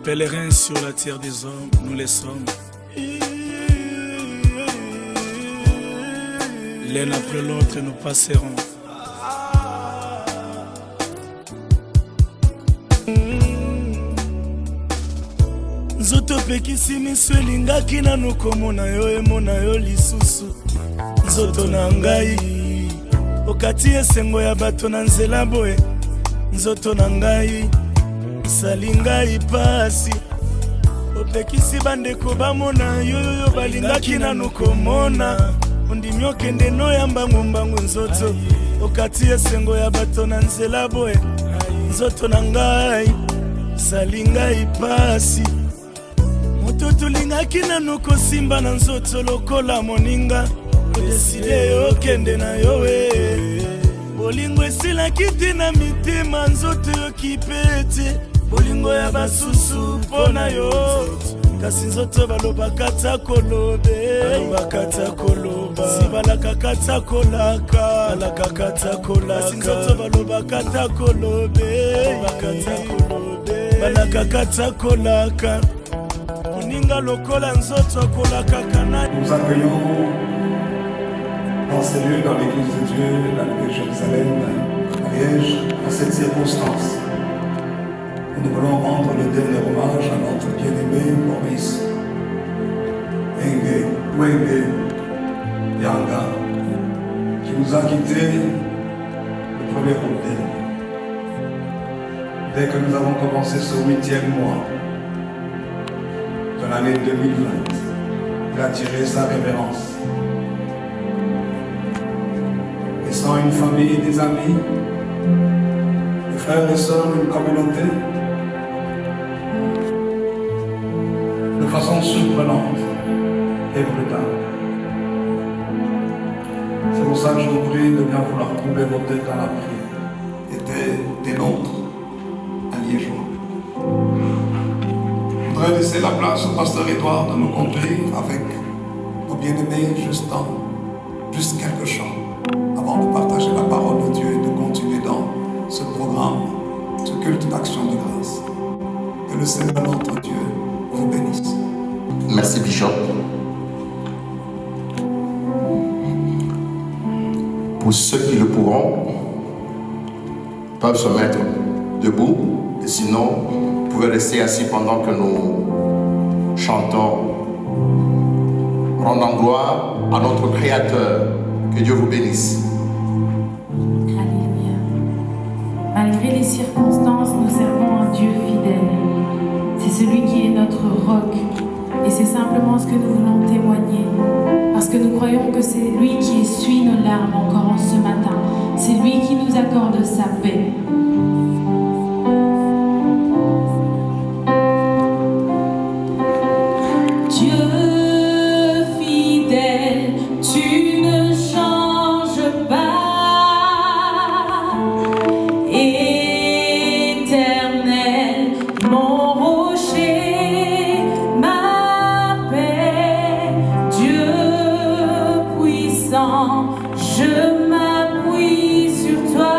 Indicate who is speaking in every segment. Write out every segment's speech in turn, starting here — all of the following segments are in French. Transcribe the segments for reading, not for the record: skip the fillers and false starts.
Speaker 1: Pèlerins sur la terre des hommes, nous les sommes. L'un après l'autre, nous passerons. Nzoto pekisi miso elingaki nanu komona yo emona yo lisusu. Nzoto na ngai okati esengo ya bato na nzela boye. Nzoto na ngai sali ngai pasi opekisi bandeko bamona yoyoyo balingaki nanu komona. Ondimi okende noyamba ngumbangu nzoto okati esengo ya bato na nzela boye. Nzoto na ngai sali ngai pasi moto tulingaki nanu kosimba na nzoto lokola moninga. Odeside okende na yowe bolingo esilaki te na mitema. Nzoto yokipete bolingo ya basusu mpona yo. Kasi nzoto balobaka ta kolobe balobaka ta koloba sibalaka kata kolaka balaka ta kolaka. Kasi nzoto balobaka ta kolobe balobaka ta kolobe balaka kata kolaka. Moninga lokola nzoto kolaka kana.
Speaker 2: Nous accueillons dans ces lieux, dans l'église de Dieu, la de Jérusalem, à Liège, en cette circonstance. Nous voulons rendre le dernier hommage à notre bien-aimé Maurice Wenge Yanga, qui nous a quittés le 1er août dernier. Dès que nous avons commencé ce 8e mois de l'année 2020, il a tiré sa révérence. Et sans une famille, des amis, des frères et sœurs, une communauté, de façon surprenante et brutale. C'est pour ça que je vous prie de bien vouloir combler vos têtes dans la prière et des nôtres à Liégeois. Je voudrais laisser la place au pasteur Édouard de nous conduire avec nos bien-aimés juste quelques chants avant de partager la parole de Dieu et de continuer dans ce programme, ce culte d'action de grâce. Que le Seigneur notre Dieu vous bénisse.
Speaker 3: Merci Bishop. Pour ceux qui le pourront, peuvent se mettre debout, et sinon, vous pouvez rester assis pendant que nous chantons. Rendons gloire à notre Créateur. Que Dieu vous bénisse.
Speaker 4: Alléluia. Malgré les circonstances, nous servons un Dieu fidèle. C'est celui qui est notre roc. Et c'est simplement ce que nous voulons témoigner. Parce que nous croyons que c'est lui qui essuie nos larmes encore en ce matin. C'est lui qui nous accorde sa paix. Dieu fidèle, tu ne changes pas. Éternel, mon rocher, ma paix. Dieu puissant, je m'appuie sur toi.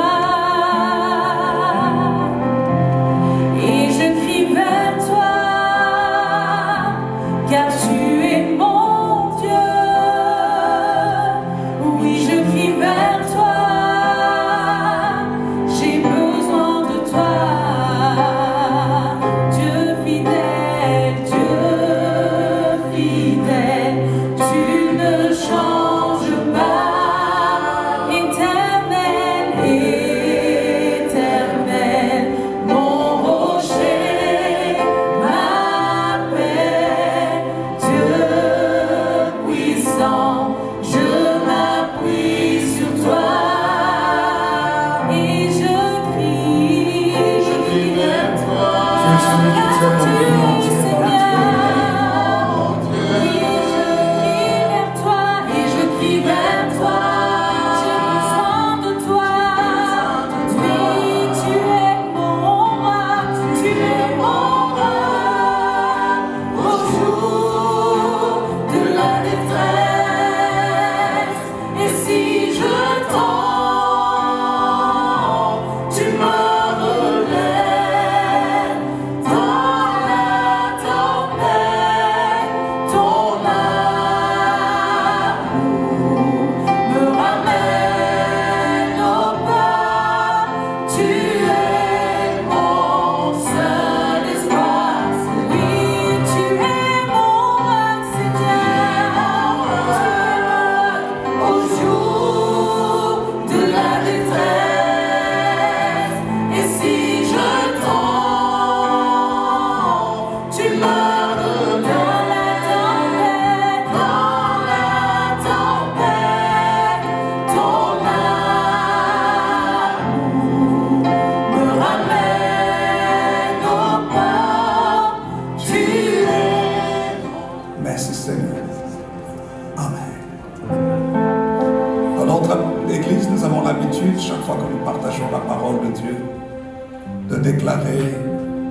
Speaker 2: Dieu, de déclarer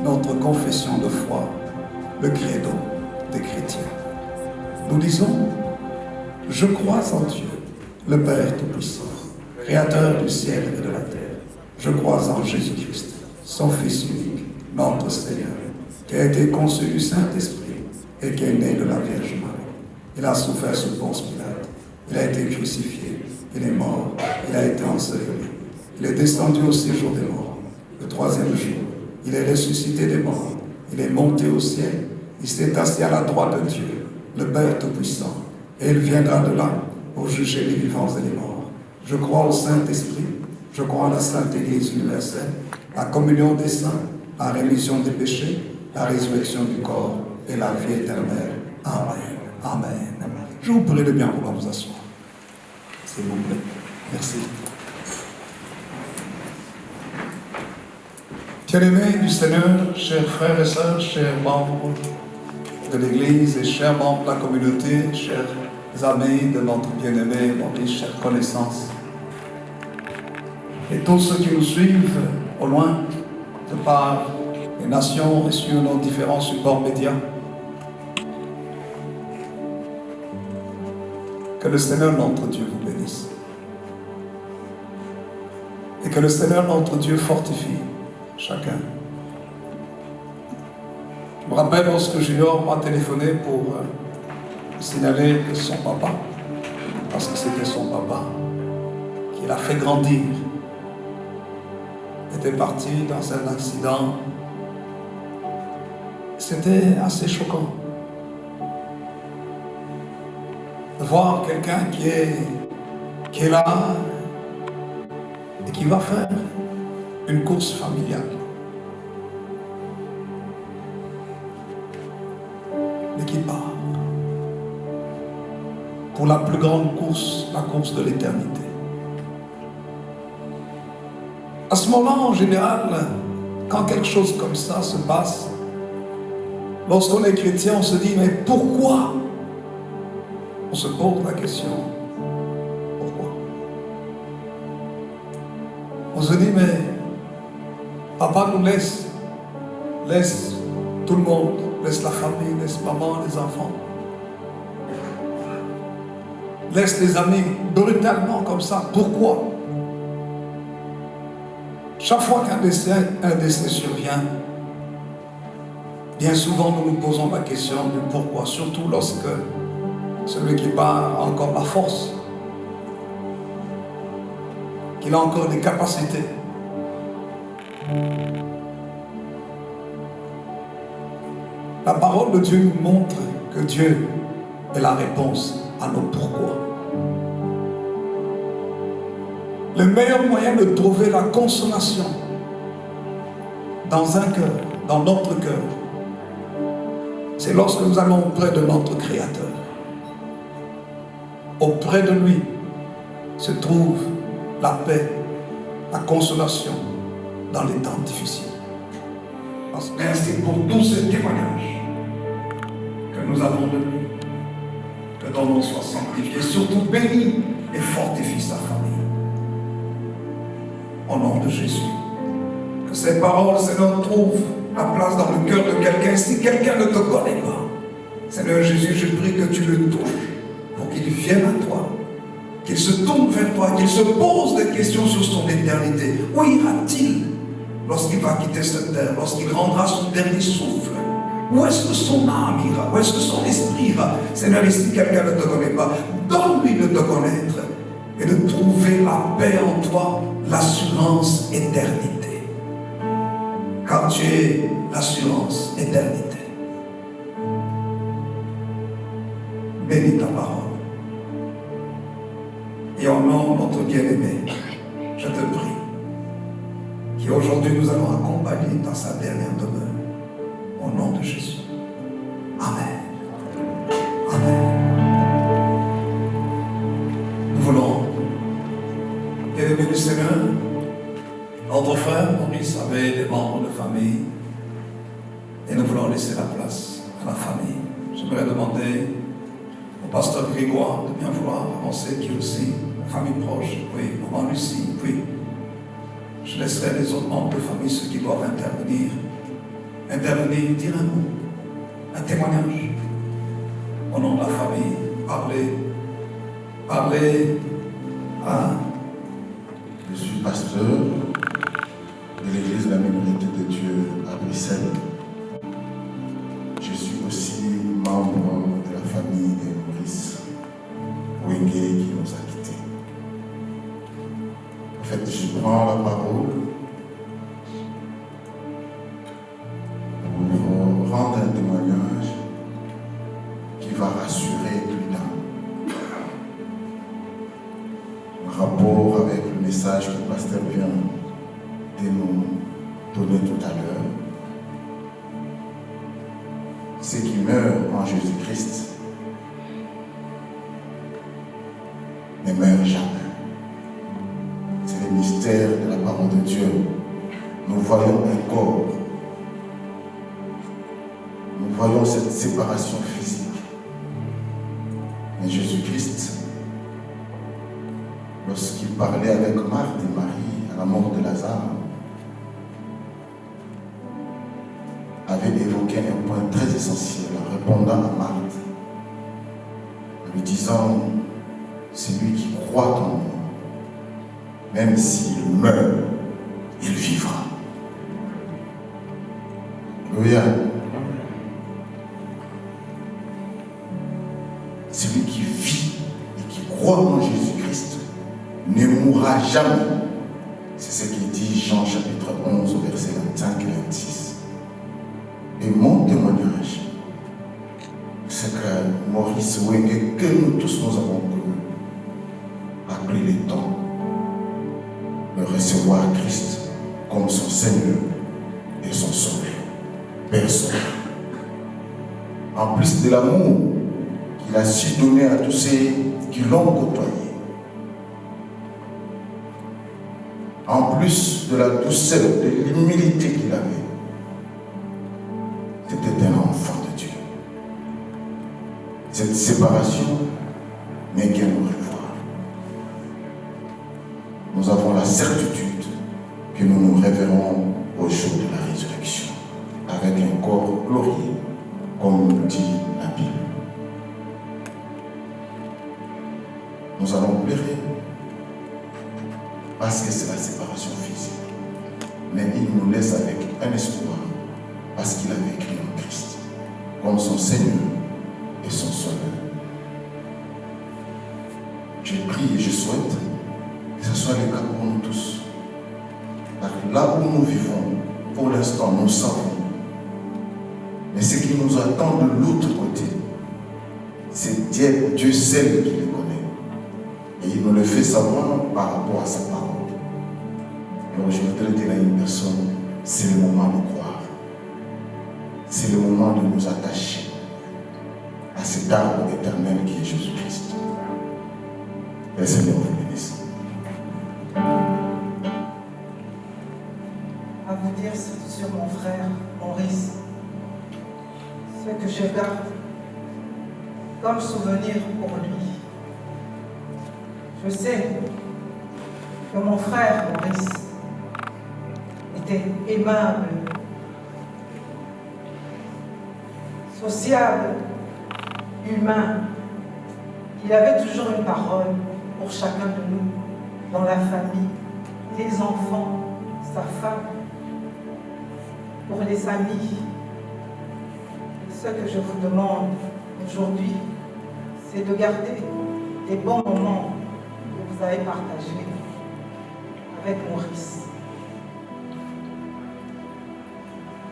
Speaker 2: notre confession de foi, le credo des chrétiens. Nous disons, je crois en Dieu, le Père Tout-Puissant, Créateur du ciel et de la terre. Je crois en Jésus-Christ, son Fils unique, notre Seigneur, qui a été conçu du Saint-Esprit et qui est né de la Vierge Marie. Il a souffert sous Ponce Pilate, il a été crucifié, il est mort, il a été enseveli. Il est descendu au séjour des morts. Le troisième jour, il est ressuscité des morts. Il est monté au ciel. Il s'est assis à la droite de Dieu, le Père Tout-Puissant. Et il viendra de là pour juger les vivants et les morts. Je crois au Saint-Esprit. Je crois en la Sainte Église universelle, la communion des saints, la rémission des péchés, la résurrection du corps et la vie éternelle. Amen. Amen. Je vous prie de bien vouloir vous asseoir. S'il vous plaît. Merci. Bien-aimés du Seigneur, chers frères et sœurs, chers membres de l'Église et chers membres de la communauté, chers amis de notre bien-aimé Maurice, chères connaissances, et tous ceux qui nous suivent au loin, de par les nations et sur nos différents supports médias, que le Seigneur notre Dieu vous bénisse. Et que le Seigneur notre Dieu fortifie chacun. Je me rappelle lorsque Junior m'a téléphoné pour me signaler que son papa, parce que c'était son papa, qui l'a fait grandir, était parti dans un accident. C'était assez choquant de voir quelqu'un qui est là et qui va faire une course familiale, mais qui part pour la plus grande course, la course de l'éternité. À ce moment, en général, quand quelque chose comme ça se passe, lorsqu'on est chrétien, on se dit, mais pourquoi? On se pose la question, pourquoi? On se dit, mais papa nous laisse tout le monde, laisse la famille, laisse maman, les enfants, laisse les amis brutalement comme ça. Pourquoi? Chaque fois qu'un décès survient, bien souvent nous nous posons la question du pourquoi, surtout lorsque celui qui part a encore la force, qu'il a encore des capacités. La parole de Dieu nous montre que Dieu est la réponse à nos pourquoi. Le meilleur moyen de trouver la consolation dans un cœur, dans notre cœur, c'est lorsque nous allons auprès de notre Créateur. Auprès de lui se trouve la paix, la consolation dans les temps difficiles. Parce que c'est pour tous ces témoignages que nous avons de lui, que ton nom soit sanctifié, surtout béni et fortifie sa famille. Au nom de Jésus, que ces paroles, Seigneur, trouvent la place dans le cœur de quelqu'un. Si quelqu'un ne te connaît pas, Seigneur Jésus, je prie que tu le touches pour qu'il vienne à toi, qu'il se tourne vers toi, qu'il se pose des questions sur son éternité. Où ira-t-il lorsqu'il va quitter cette terre, lorsqu'il rendra son dernier souffle? Où est-ce que son âme ira? Où est-ce que son esprit ira? Seigneur, et si quelqu'un ne te connaît pas, donne-lui de te connaître et de trouver la paix en toi, l'assurance éternité. Car tu es l'assurance éternité. Bénis ta parole. Et au nom de notre bien-aimé, je te prie qu'aujourd'hui nous allons accompagner dans sa dernière demeure. Au nom de Jésus. Amen. Amen. Nous voulons, bien-aimé du Seigneur, notre frère Maurice avait des membres de famille et nous voulons laisser la place à la famille. J'aimerais demander au pasteur Grégoire de bien vouloir avancer, qui est aussi la famille proche, oui, maman Lucie, oui. je laisserai les autres membres de famille, ceux qui doivent intervenir, dire un mot, un témoignage. Au nom de la famille, parlez à...
Speaker 3: Je suis pasteur de l'église de la Minorité de Dieu à Bruxelles. Je suis aussi membre de la famille de Maurice Wenge qui nous a quittés. En fait, je prends la parole pour rendre un témoignage qui va rassurer plus d'un. En rapport avec le message que le pasteur vient de nous donner tout à l'heure. Ceux qui meurent en Jésus-Christ ne meurent jamais. C'est le mystère de la parole de Dieu. Nous voyons un corps. Nous voyons cette séparation physique. Mais Jésus-Christ, lorsqu'il parlait avec Marthe et Marie à la mort de Lazare, avait évoqué un point très essentiel en répondant à Marthe, en lui disant, celui qui croit en moi, même s'il meurt, il vivra. Alléluia. Celui qui vit et qui croit en Jésus-Christ ne mourra jamais. C'est ce qu'il dit Jean chapitre 11, versets 25 et 26. Et mon témoignage, c'est que Maurice Wenge, que nous tous nous avons connu, a pris le temps de recevoir Christ comme son Seigneur et son Sauveur personnel. En plus de l'amour qu'il a su donner à tous ceux qui l'ont côtoyé, en plus de la douceur, de l'humilité qu'il avait, c'était un enfant de Dieu. Cette séparation n'est qu'un au revoir. Nous avons la certitude que nous nous révérons au jour de la résurrection avec un corps glorieux, comme nous dit la Bible. Nous allons pleurer parce que c'est la séparation physique. Mais il nous laisse avec un espoir parce qu'il a vécu en Christ comme son Seigneur et son Sauveur. Je prie et je souhaite que ce soit le cas pour nous tous. Parce que là où nous vivons, pour l'instant, nous savons. Mais ce qui nous attend de l'autre côté, c'est Dieu seul qui le connaît. Et il nous le fait savoir par rapport à sa parole. Alors je voudrais dire à une personne, c'est le moment de croire. C'est le moment de nous attacher à cet arbre éternel qui est Jésus-Christ. Le Seigneur vous bénisse.
Speaker 5: À vous dire sur mon frère Maurice, ce que je garde comme souvenir pour lui. Je sais que mon frère Maurice était aimable, sociable, humain. Il avait toujours une parole pour chacun de nous, dans la famille, les enfants, sa femme, pour les amis. Ce que je vous demande aujourd'hui, c'est de garder les bons moments que vous avez partagés avec Maurice.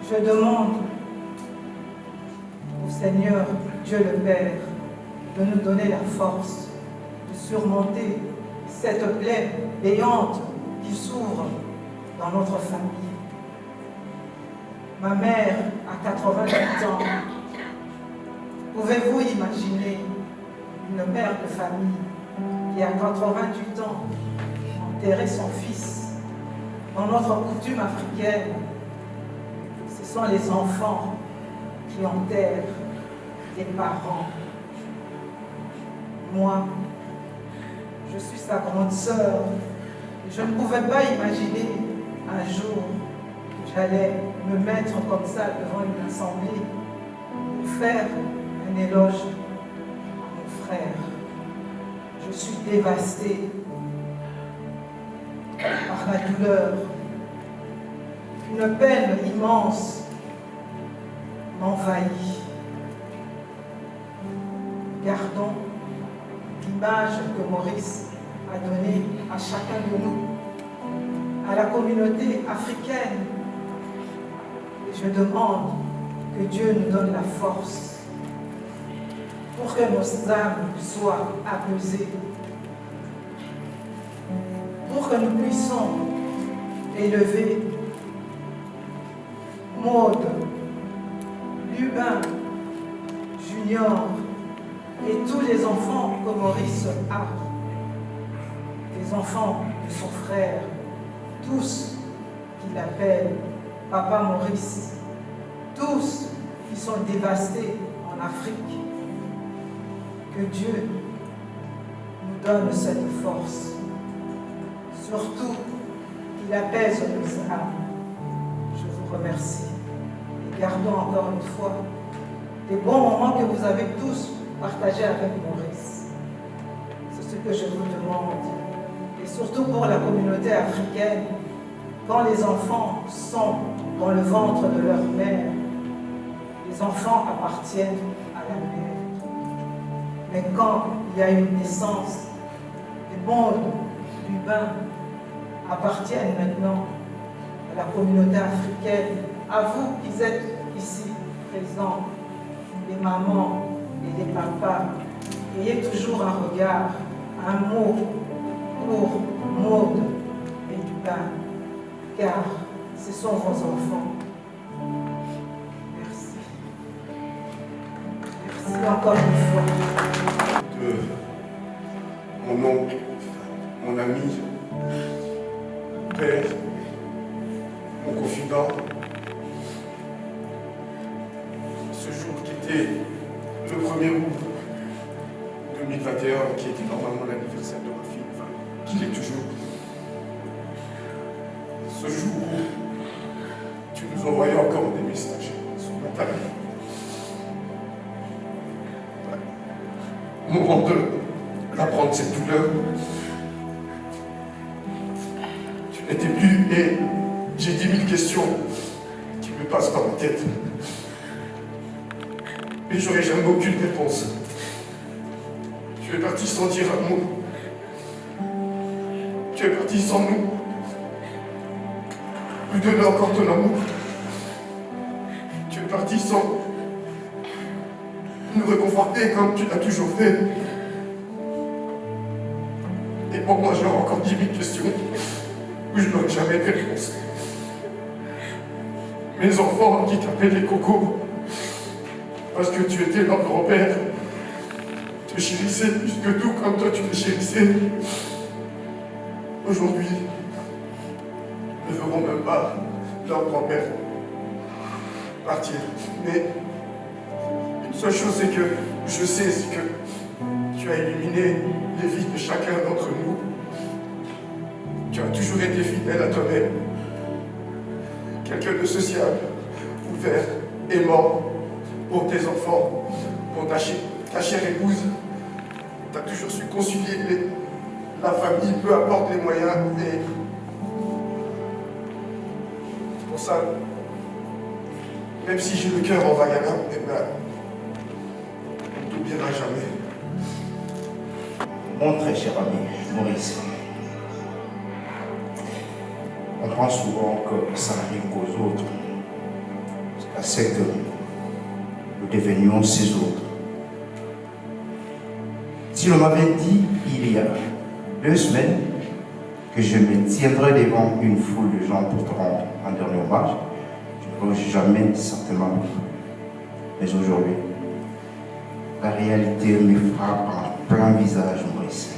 Speaker 5: Je demande au Seigneur, Dieu le Père, de nous donner la force de surmonter cette plaie béante qui s'ouvre dans notre famille. Ma mère a 88 ans. Pouvez-vous imaginer une mère de famille qui a 88 ans enterrer son fils? Dans notre coutume africaine, ce sont les enfants qui enterrent les parents. Moi, je suis sa grande sœur et je ne pouvais pas imaginer un jour j'allais me mettre comme ça devant une assemblée pour faire un éloge à mon frère. Je suis dévastée par la douleur. Une peine immense m'envahit. Gardons l'image que Maurice a donnée à chacun de nous, à la communauté africaine. Et je demande que Dieu nous donne la force pour que nos âmes soient apaisées, pour que nous puissions élever Maud, Lubin, Junior et tous les enfants que Maurice a, les enfants de son frère, tous qu'il appelle Papa Maurice, tous qui sont dévastés en Afrique. Que Dieu nous donne cette force, surtout qu'il apaise nos âmes. Je vous remercie et gardons encore une fois les bons moments que vous avez tous partagés avec Maurice. C'est ce que je vous demande. Et surtout pour la communauté africaine, quand les enfants sont dans le ventre de leur mère, les enfants appartiennent à la mère. Mais quand il y a une naissance, les mondes du bain appartiennent maintenant à la communauté africaine, à vous qui êtes ici présents, les mamans et les papas. Ayez toujours un regard, un mot pour Maud et Lubin, car ce sont vos enfants. Merci. Merci encore une fois.
Speaker 6: De mon oncle, mon ami, père, mon confident, ce jour qui était le 1er août 2021, qui était normalement l'anniversaire de ma fille, enfin, qui l'est toujours. Ce jour où tu nous envoyais encore des messages sur ma table. Au moment d'apprendre cette douleur, tu n'étais plus et j'ai 10 000 questions qui me passent par la tête. Mais j'aurais jamais aucune réponse. Tu es parti sans dire un mot. Tu es parti sans nous. Nous donner encore ton amour. Tu es parti sans nous réconforter comme tu l'as toujours fait. Et pour moi, j'ai encore 10 000 questions où je n'aurai jamais de réponse. Mes enfants qui t'appelaient les cocos parce que tu étais leur grand-père, te chérissaient plus que tout comme toi tu me chérissais. Aujourd'hui, ne verront même pas leur grand-père partir. Mais une seule chose, c'est que je sais, c'est que tu as illuminé les vies de chacun d'entre nous. Tu as toujours été fidèle à toi-même. Quelqu'un de sociable, ouvert, aimant pour tes enfants, pour ta chère épouse. Tu as toujours su concilier la famille, peu importe les moyens. Et pour ça, même si j'ai le cœur en Vagana, eh ben, on ne t'oubliera jamais.
Speaker 3: Mon très cher ami, Maurice, on pense souvent que ça n'arrive qu'aux autres. C'est que nous devenions ces autres. Si l'on m'avait dit il y a 2 semaines que je me tiendrais devant une foule de gens pour te rendre un dernier hommage, je n'aurais jamais certainement cru. Mais aujourd'hui, la réalité me frappe en plein visage, Maurice.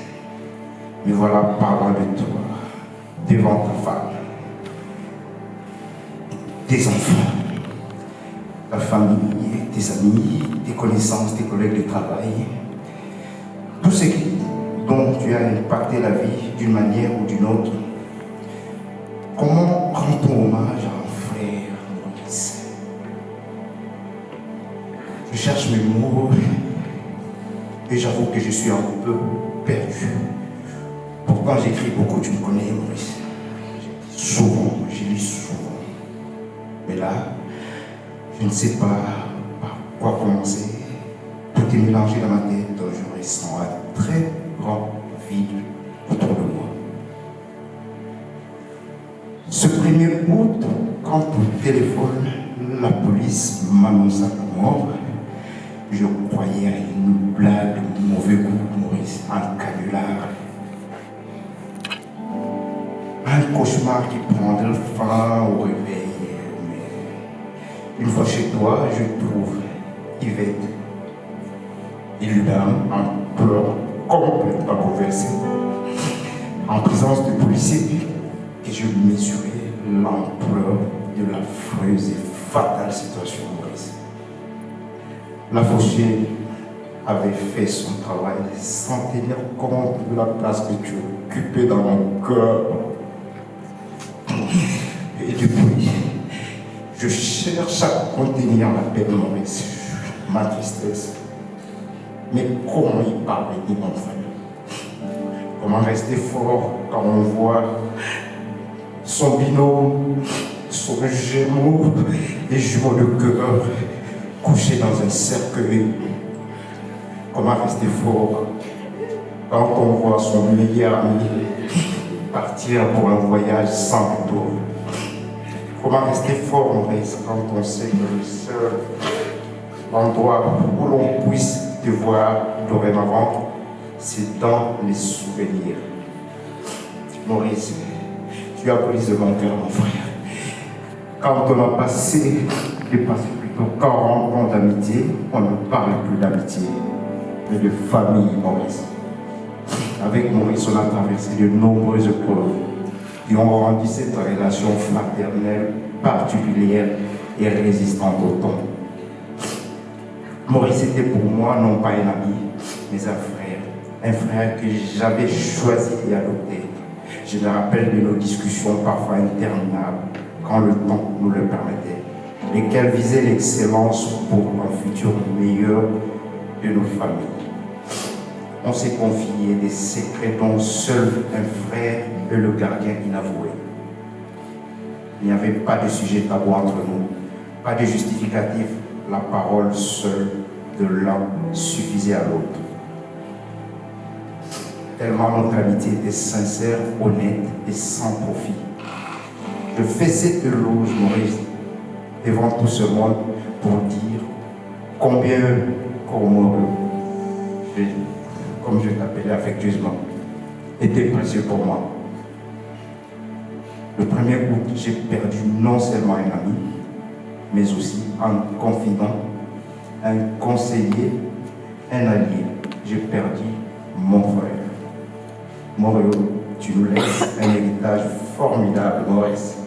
Speaker 3: Me voilà parlant de toi, devant ta femme, tes enfants, ta famille, tes amis, tes connaissances, tes collègues de travail, tout ce dont tu as impacté la vie d'une manière ou d'une autre. Comment cherche mes mots et j'avoue que je suis un peu perdu. Pourtant, j'écris beaucoup, tu me connais, Maurice. Souvent, je lis souvent. Mais là, je ne sais pas par quoi commencer. Tout est mélangé dans ma tête, je ressens un très grand vide autour de moi. Ce 1er août, quand au téléphone, la police m'annonça la mort, je croyais à une blague de mauvais goût, Maurice, un canular. Un cauchemar qui prendrait fin au réveil. Mais une fois chez toi, je trouve Yvette et Lubin en pleurs complètement bouleversés. En présence de policiers, et je mesurais l'ampleur de l'affreuse et fatale situation de Maurice. La fauchée avait fait son travail sans tenir compte de la place que tu occupais dans mon cœur. Et depuis, je cherche à contenir la peine de Maurice, ma tristesse. Mais comment y parvenir, mon frère? Comment rester fort quand on voit son binôme, son jumeau et jumeau de cœur couché dans un cercueil? Comment rester fort quand on voit son meilleur ami partir pour un voyage sans retour? Comment rester fort, Maurice, quand on sait que le seul endroit où l'on puisse te voir dorénavant, c'est dans les souvenirs? Maurice, tu as brisé mon cœur, mon frère. Quand on a dépassé plutôt 40 ans d'amitié, on ne parle plus d'amitié, mais de famille, Maurice. Avec Maurice, on a traversé de nombreuses épreuves qui ont rendu cette relation fraternelle particulière et résistante au temps. Maurice était pour moi non pas un ami, mais un frère que j'avais choisi et adopté. Je me rappelle de nos discussions parfois interminables, quand le temps nous le permettait, lesquelles visaient l'excellence pour un futur meilleur de nos familles. On s'est confié des secrets dont seul un frère est le gardien inavoué. Il n'y avait pas de sujet tabou entre nous, pas de justificatif. La parole seule de l'un suffisait à l'autre. Tellement notre amitié était sincère, honnête et sans profit. Je fais cette éloge, Maurice, devant tout ce monde pour dire combien comme je t'appelais affectueusement, était précieux pour moi. Le 1er août, j'ai perdu non seulement un ami, mais aussi un confident, un conseiller, un allié. J'ai perdu mon frère. Morio, tu nous laisses un héritage formidable, Maurice.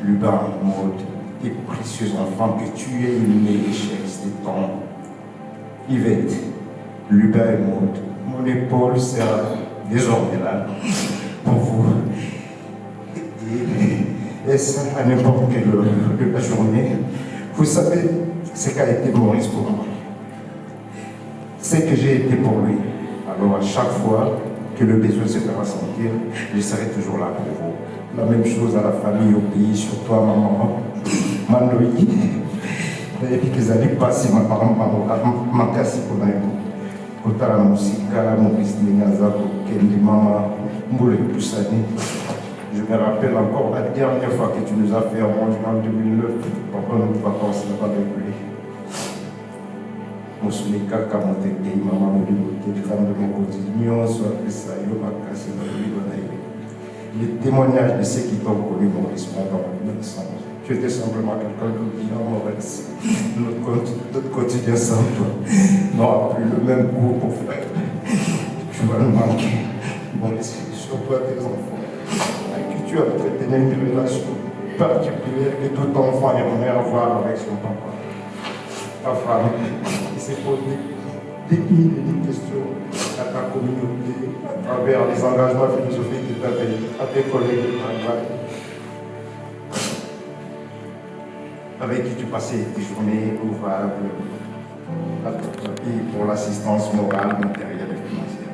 Speaker 3: Lubin, Maud, tes précieux enfants que tu es une richesse des temps. Yvette, Lubin et Maud, mon épaule sera désormais là pour vous. Et ça, à n'importe quelle heure de la journée, vous savez ce qu'a été Maurice pour moi. C'est que j'ai été pour lui. Alors à chaque fois que le besoin se fera sentir, je serai toujours là pour vous. La même chose à la famille, au pays, surtout à ma maman, Mandoï. Et puis qu'ils allaient passer ma maman, ma casse pour moi. Kotala Moussika, Maurice Ningaza, Kendi Mama, Mboule Poussani. Je me rappelle encore la dernière fois que tu nous as fait manger en 2009, pendant nos vacances là-bas avec lui. Moussounika, Kamoteke, Maman, Mouliboté, femme de mon quotidien, soit Pessayo, Makassi, les témoignages de ceux qui t'ont connu, Maurice, m'ont dans le sens. Tu étais simplement quelqu'un de bien, Maurice. Notre quotidien sans toi n'aura plus le même goût pour frère. Tu vas nous manquer. Maurice, surtout à tes enfants, avec qui tu as entretenu une relation particulière que tout enfant aimerait avoir avec son papa. Ta femme, qui s'est posé des milliers de questions à ta communauté, à travers les engagements philosophiques que tu as fait, à tes collègues de travail, avec qui tu passais tes journées ouvrables, et pour l'assistance morale, matérielle et financière.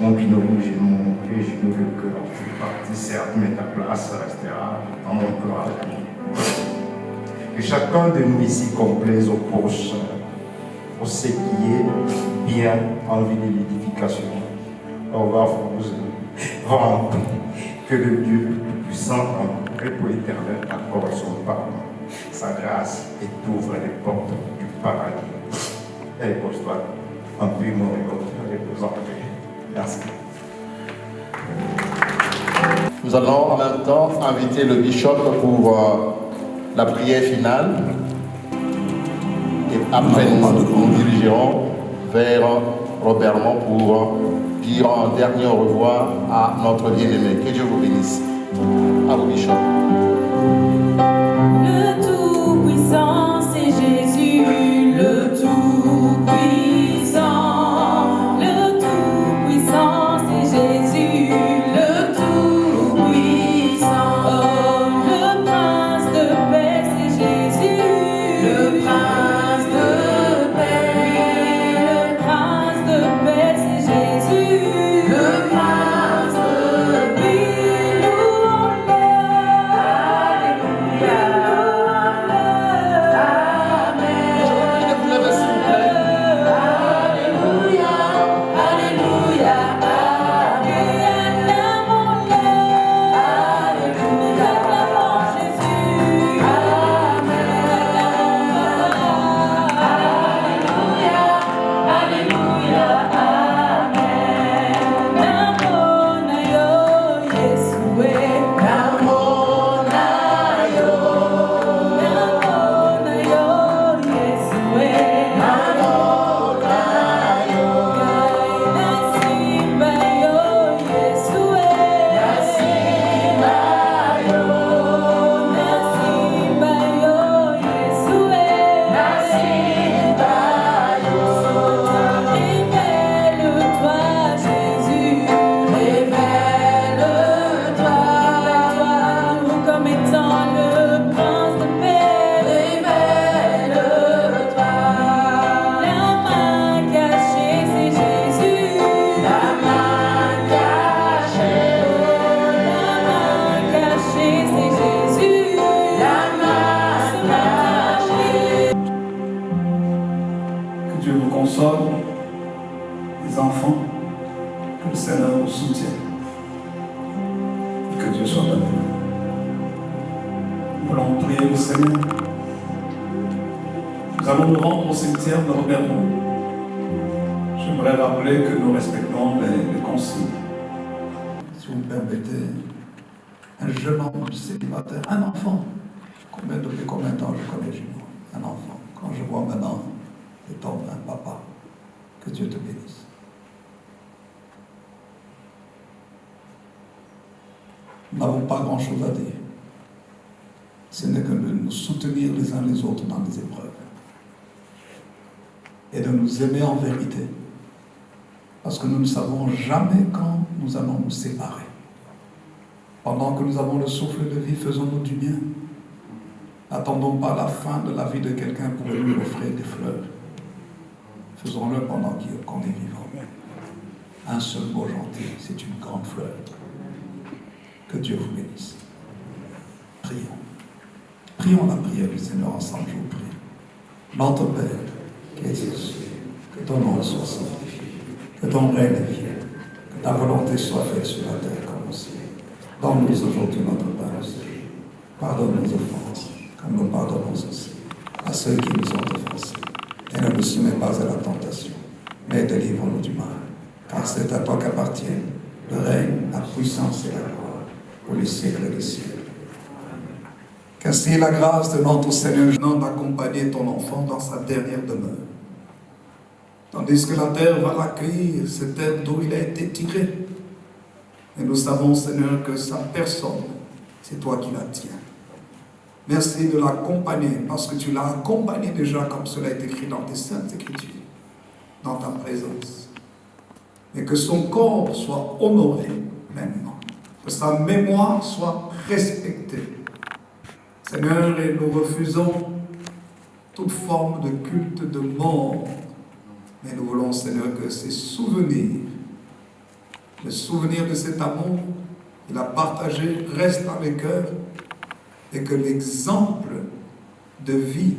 Speaker 3: Mon binôme, j'ai montré, j'ai vu que je suis parti, certes, mais ta place restera dans mon plan à l'avenir. Que chacun de nous ici complaise au prochain, pour ce qui est bien en vue de l'édification. Au revoir, vraiment, que le Dieu Tout-Puissant, en repos éternel, accorde son pardon, sa grâce et t'ouvre les portes du paradis. Et pose-toi en paix, mon représenté. Merci.
Speaker 7: Nous allons en même temps inviter le bishop pour la prière finale. Et après, nous dirigerons vers Robert Mont pour dire un dernier au revoir à notre bien-aimé. Que Dieu vous bénisse. À vous, bishop.
Speaker 4: Le Tout-Puissant, c'est Jésus, le Tout-Puissant. Le Tout-Puissant, c'est Jésus, le Tout-Puissant. Oh, le Prince de paix, c'est Jésus, le Prince de paix. Le Prince de paix, c'est Jésus, le Prince de paix. Louons-le.
Speaker 2: Que Dieu vous console, les enfants, que le Seigneur vous soutienne. Que Dieu soit avec vous. Nous voulons prier le Seigneur. Nous allons nous rendre au cimetière de Robert Mont. J'aimerais rappeler que nous respectons les consignes.
Speaker 8: Si vous me permettez, un jeune homme célibataire, un enfant. Depuis combien de temps je connais Juno? Un enfant. Quand je vois maintenant cet homme, un papa, que Dieu te bénisse. Nous n'avons pas grand-chose à dire. Ce n'est que de nous soutenir les uns les autres dans les épreuves. Et de nous aimer en vérité. Parce que nous ne savons jamais quand nous allons nous séparer. Pendant que nous avons le souffle de vie, faisons-nous du bien. N'attendons pas la fin de la vie de quelqu'un pour lui offrir des fleurs. Faisons-le pendant qu'on est vivant. Un seul mot gentil, c'est une grande fleur. Que Dieu vous bénisse. Prions. Prions la prière du Seigneur ensemble, je vous prie. Notre Père, qui es aux cieux, que ton nom soit sanctifié, que ton règne vienne, que ta volonté soit faite sur la terre comme au ciel. Donne-nous aujourd'hui notre pain au ciel. Pardonne nos offenses, comme nous pardonnons aussi à ceux qui nous ont offensés. Et ne nous soumets pas à la tentation, mais délivre-nous du mal. Car c'est à toi qu'appartiennent le règne, la puissance et la gloire, pour les siècles des siècles. Qu'ainsi la grâce de notre Seigneur d'accompagner ton enfant dans sa dernière demeure. Tandis que la terre va l'accueillir, cette terre d'où il a été tiré. Et nous savons, Seigneur, que sa personne, c'est toi qui la tiens. Merci de l'accompagner, parce que tu l'as accompagné déjà, comme cela est écrit dans tes saintes écritures, dans ta présence. Et que son corps soit honoré maintenant, que sa mémoire soit respectée. Seigneur, et nous refusons toute forme de culte de mort. Mais nous voulons, Seigneur, que ces souvenirs, le souvenir de cet amour qu'il a partagé, reste dans les cœurs et que l'exemple de vie,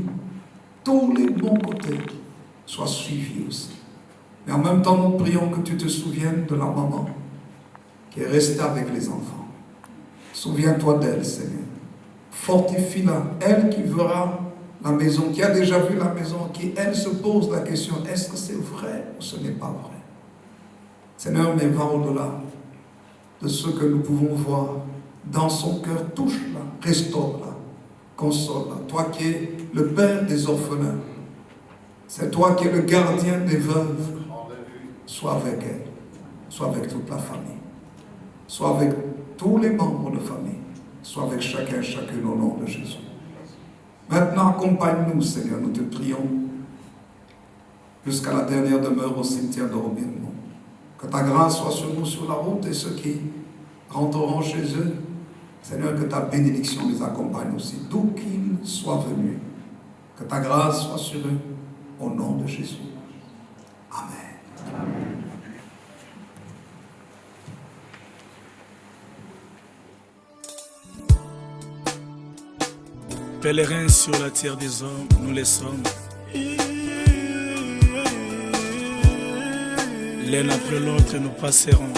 Speaker 8: tous les bons côtés, soient suivis aussi. Mais en même temps, nous prions que tu te souviennes de la maman qui est restée avec les enfants. Souviens-toi d'elle, Seigneur. Fortifie-la, elle qui verra la maison, qui a déjà vu la maison, qui, elle, se pose la question, est-ce que c'est vrai ou ce n'est pas vrai? Seigneur, mais va au-delà de ce que nous pouvons voir dans son cœur. Touche-la, restaure-la, console-la. Toi qui es le père des orphelins, c'est toi qui es le gardien des veuves. Sois avec elle, sois avec toute la famille, sois avec tous les membres de famille, sois avec chacun, chacune au nom de Jésus. Maintenant, accompagne-nous, Seigneur, nous te prions, jusqu'à la dernière demeure au cimetière de Robiennemont. Que ta grâce soit sur nous sur la route et ceux qui rentreront chez eux. Seigneur, que ta bénédiction les accompagne aussi, d'où qu'ils soient venus. Que ta grâce soit sur eux, au nom de Jésus. Amen.
Speaker 1: Pèlerins sur la terre des hommes, nous les sommes. L'un après l'autre, nous passerons.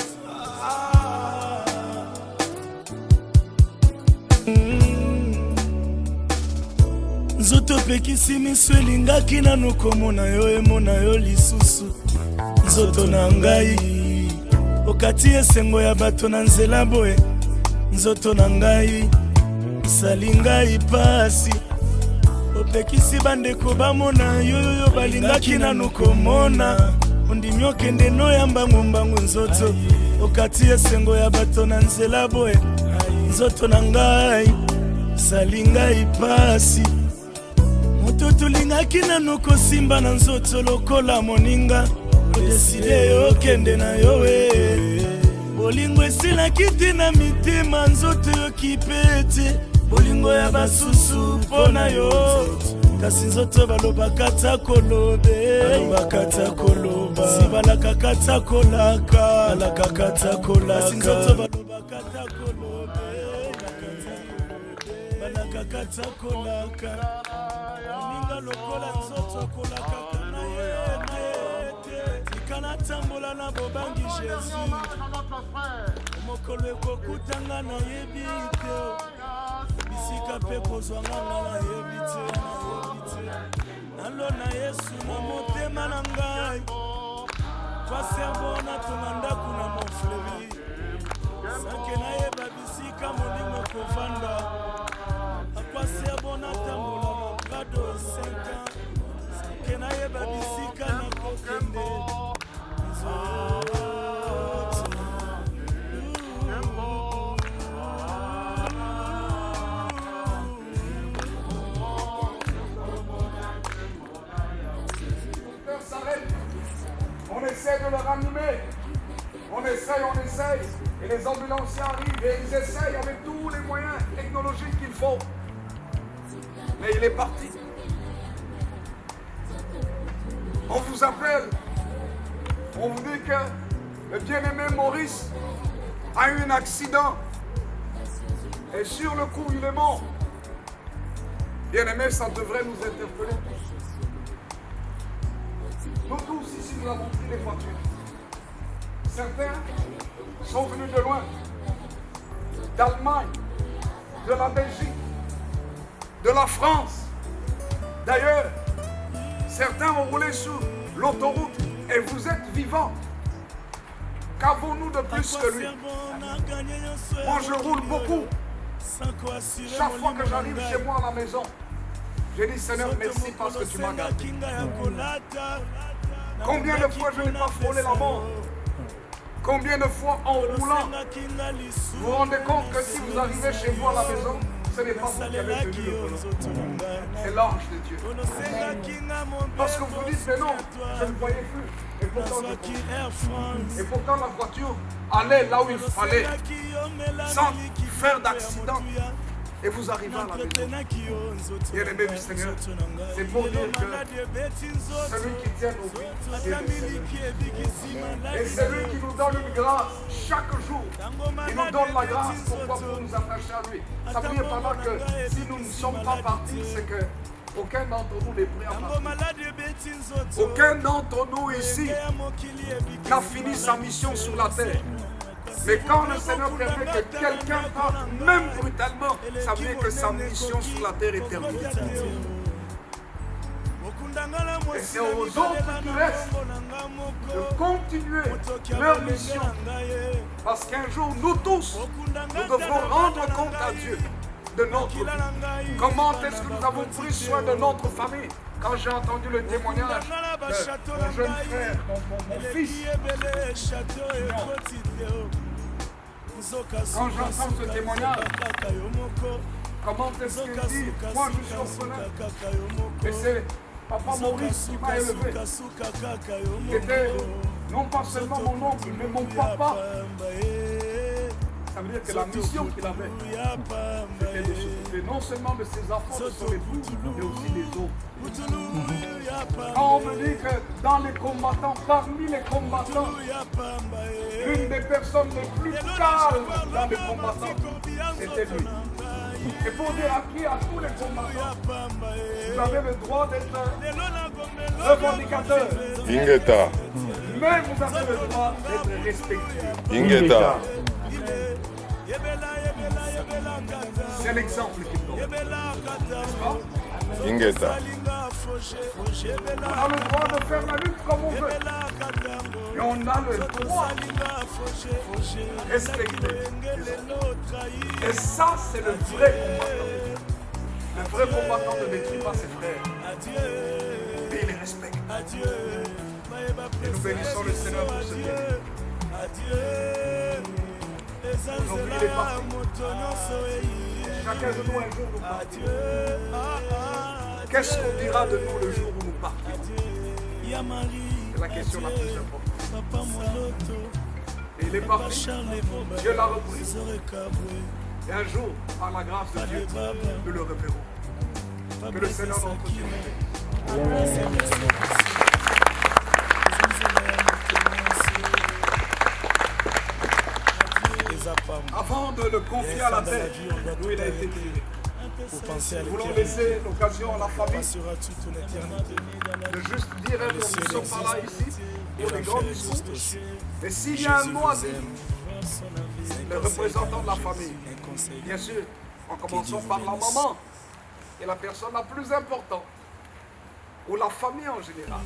Speaker 1: Nzoto pekisi miso elingaki nanu komona yo emona yo lisusu. Nzoto na ngai okati esengo ya bato na nzela boye. Nzoto na ngai sali ngai pasi opekisi bandeko bamona yoyoyo balingaki nanu komona. Ondimi okende noyamba ngumbangu nzoto okati esengo ya bato na nzela boye. Nzoto na ngai sali ngai pasi moto tulingaki nanu kosimba na nzoto lokola moninga. Odeside okende na yowe bolingo esilaki te na mitema. Nzoto yokipete bolingo ya basusu mpona yo. Kasi nzoto balobaka ta kolobe balobaka ta koloba sibalaka kata kolaka balaka kata kolaka. Kasi nzoto balobaka ta kolobe balaka kata kolaka. Moninga lokola nzoto kolaka kana yete tikana tambola na bobangi Jésus. Mokolo ekokutanga na yebi te bisika pe kozwanga na yebi te. Nalo na Yesu na motema na ngai kwa servo na tumandako na moflevi sake na yeba bisika molimo kovanda akwa servo na tambola na prado 5 ans sake na yeba bisika na kokende.
Speaker 6: On essaie de le ranimer. On essaye. Et les ambulanciers arrivent et ils essayent avec tous les moyens technologiques qu'il faut. Mais il est parti. On vous appelle. On vous dit que le bien-aimé Maurice a eu un accident. Et sur le coup, il est mort. Bien-aimé, ça devrait nous interpeller tous. Nous tous ici, nous avons pris les voitures. Certains sont venus de loin, d'Allemagne, de la Belgique, de la France. D'ailleurs, certains ont roulé sur l'autoroute et vous êtes vivants. Qu'avons-nous de plus que lui? Moi, je roule beaucoup. Chaque fois que j'arrive chez moi à la maison, je dis Seigneur, merci parce que tu m'as gardé. Combien de fois je n'ai pas frôlé la mort? Combien de fois en roulant, vous vous rendez compte que si vous arrivez chez vous à la maison, ce n'est pas vous qui avez tenu le volant, c'est l'ange de Dieu. Parce que vous dites, mais non, je ne voyais plus. Et pourtant la voiture allait là où il fallait, sans faire d'accident. et vous arrivez à la maison. Bien-aimé du Seigneur, c'est pour dire que celui qui tient nos vies, c'est le Seigneur. Et c'est lui qui nous donne une grâce chaque jour. Il nous donne la grâce pour nous attacher à lui. Savez pendant que si nous ne sommes pas partis, c'est que aucun d'entre nous n'est prêt à partir. Aucun d'entre nous ici n'a fini sa mission sur la terre. Mais quand le Seigneur permet que quelqu'un parte, même brutalement, ça veut dire que sa mission sur la terre est terminée. Et c'est aux autres qui restent de continuer leur mission. Parce qu'un jour, nous tous, nous devrons rendre compte à Dieu de notre vie. Comment est-ce que nous avons pris soin de notre famille? Quand j'ai entendu le témoignage de mon jeune frère, mon fils, quand j'entends ce témoignage, comment est-ce qu'il dit, moi je suis orphelin, et c'est Papa Maurice qui m'a élevé, qui était non pas seulement mon oncle, mais mon papa. Ça veut dire que la mission qu'il avait, c'était de s'occuper non seulement de ses enfants, de son époux, mais aussi des autres. Quand on me dit que dans les combattants, parmi les combattants, l'une des personnes les plus calmes dans les combattants, c'était lui. Et pour dire à tous les combattants, vous avez le droit d'être revendicateur.
Speaker 9: Ingeta.
Speaker 6: Mais vous avez le droit d'être respectueux.
Speaker 9: Ingeta.
Speaker 6: C'est l'exemple qu'il donne.
Speaker 9: Ingeta.
Speaker 6: On a le droit de faire la lutte comme on veut. Et on a le droit de respecter les autres. Et ça, c'est le vrai combattant. Le vrai combattant ne détruit pas ses frères. Mais il les respecte. Et nous bénissons le Seigneur pour ce bien. Aujourd'hui, il est parti. Chacun de nous, un jour, nous partirons. Qu'est-ce qu'on dira de nous le jour où nous partirons? C'est la question la plus importante. Et il est parti. Dieu l'a repris. Et un jour, par la grâce de Dieu, nous le reverrons. Que le Seigneur notre Dieu nous bénisse. Avant de le confier à la terre, d'où il a été tiré, nous voulons laisser l'occasion à la famille de juste dire un mot. Nous ne sommes pas là ici pour des grands discours. Mais s'il y a un mot à dire, le représentant de la famille, bien sûr, en commençant par la maman, qui est la personne la plus importante, ou la famille en général.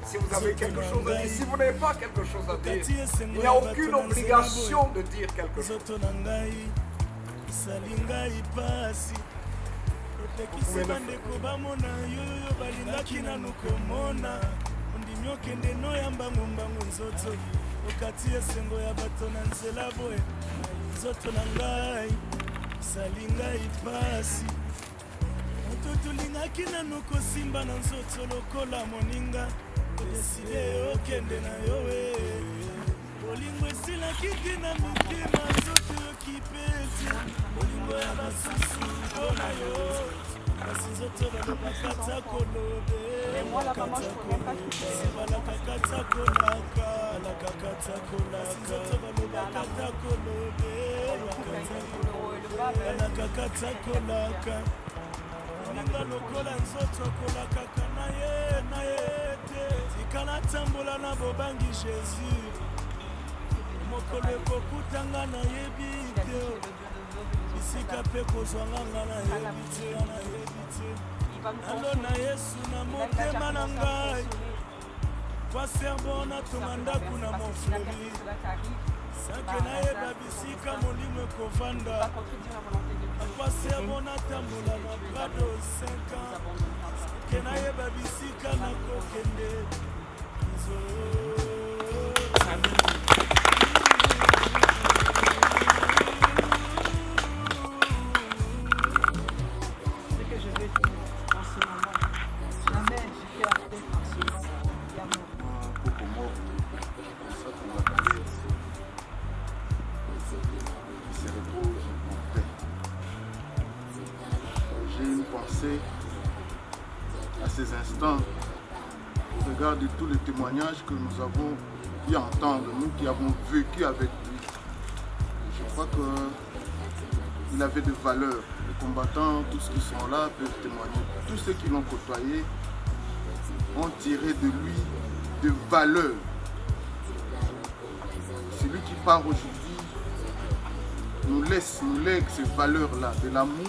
Speaker 6: Si vous avez quelque chose à dire, si vous n'avez pas quelque chose à dire, il n'y a aucune obligation de dire quelque chose. Vous pouvez le faire.
Speaker 1: Deside okende na yo bolingo esila kiki na mitema nzoto okipeti bolingo ya basusu mpona yo kasi nzoto balobakata kolobe balakakata kolaka lakakata kolaka nzoto balobakata kolobe balakakata kolaka bolingo lokola nzoto kolakaka na ye tikala tambola na bobangi Jésus mokolo ekokutanga nayebi te bisika mpe kozwanga nga nayebi te nalo na Yesu na motema na ngai paserbo natonga ndako na mofleury sanke nayeba bisika molimo ekovanda paserbo natambola na prado 5 ans ke nayeba bisika nakokende
Speaker 7: pensée à ces instants au regard de tous les témoignages que nous avons pu entendre, nous qui avons vécu avec lui. Je crois qu'il avait de valeurs. Les combattants, tous ceux qui sont là peuvent témoigner. Tous ceux qui l'ont côtoyé ont tiré de lui de valeurs. Celui qui part aujourd'hui nous lègue ces valeurs-là, de l'amour,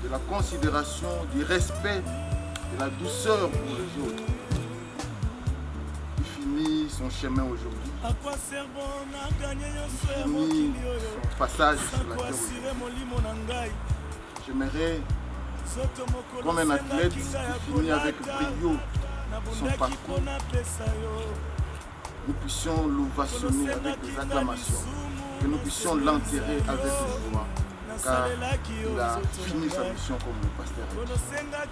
Speaker 7: de la considération, du respect, de la douceur pour les autres. Il finit son chemin aujourd'hui. Il finit son passage sur la terre aujourd'hui. J'aimerais, comme un athlète qui finit avec brio son parcours, nous puissions l'ovationner avec des acclamations, que nous puissions l'enterrer avec joie, car il a fini sa mission comme le pasteur a dit.